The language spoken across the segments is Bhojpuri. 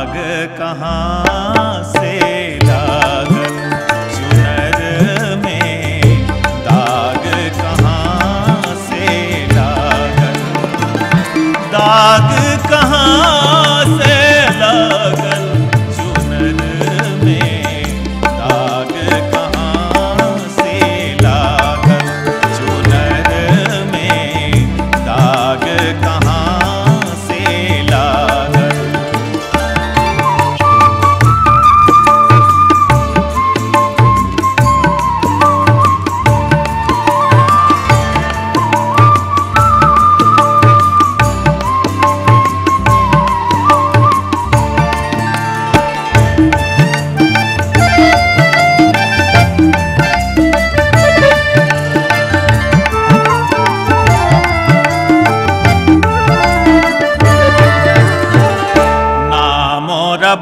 दाग कहाँ से लागल चुनर में, दाग कहाँ से लागल, दाग कहाँ से लागल चुनर में, दाग कहाँ से लागल चुनर में, दाग कहाँ से लागल।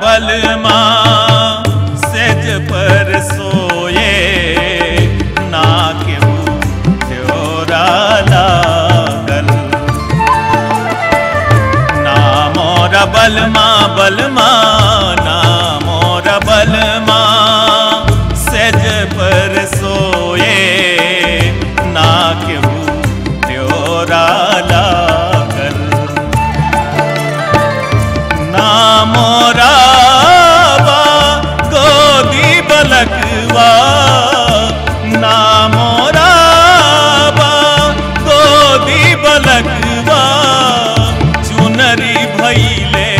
बलमा सेज पर सोए, ना केहू त्योरा लागल, ना मोरा बलमा बलमा, ना मोरा बलमा सेज पर सोए, ना केहू त्योरा लागल, ना मोरा गोदी बलकवा, ना मोरा गोदी बलकवा, चुनरी भइले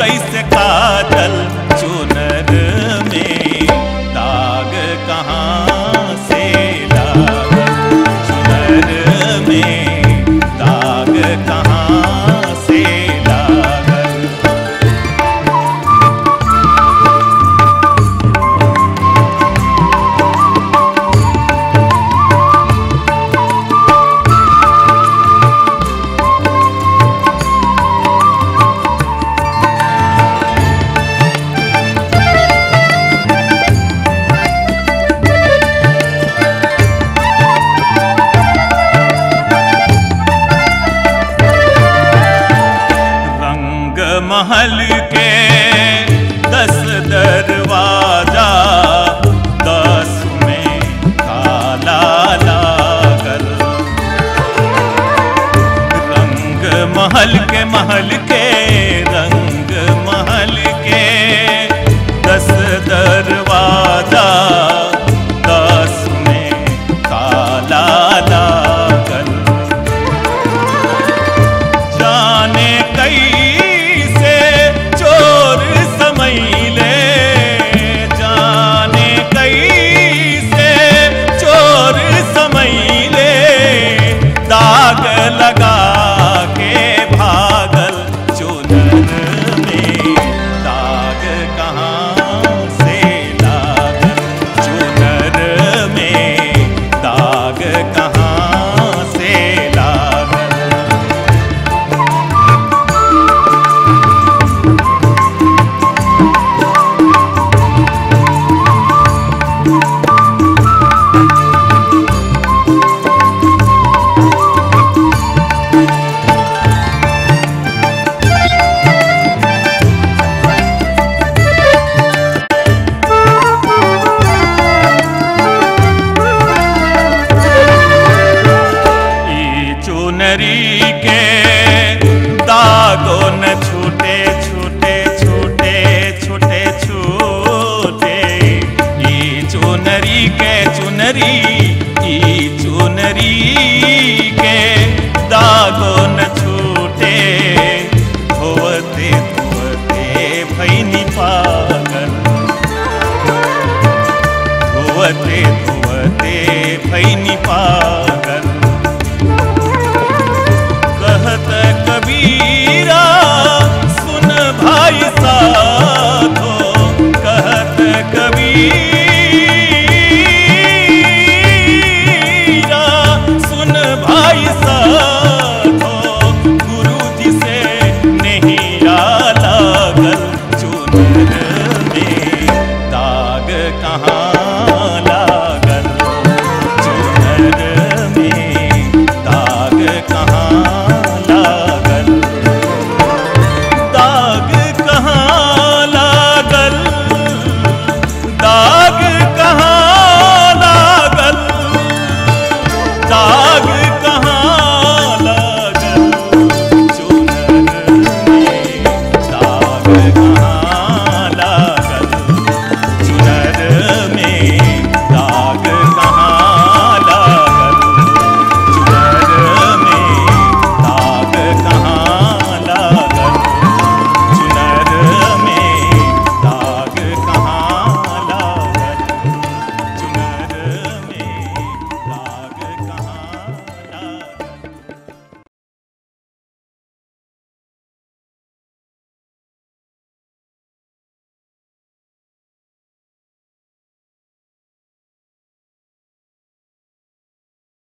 कैसे काजल चुनर में, दाग कहाँ से लागल चुनर में, दाग कहाँ से लागल। महल के 10 दरवाजा, 10 में ताला लागल, रंग महल के रंग महल के 10 दरवाजा, 10 में ताला लागल, जाने कई लगा के भागल चुनर में, दाग कहाँ से लागल चुनर में, दाग कहाँ से लागल। चुनरी के दागों न छूटे छूटे छूटे छूटे छूटे, ई चुनरी के चुनरी, ई चुनरी के दागों न छूटे, धोवते धोवते भइनी पागल, धोवते धोवते भइनी पागल।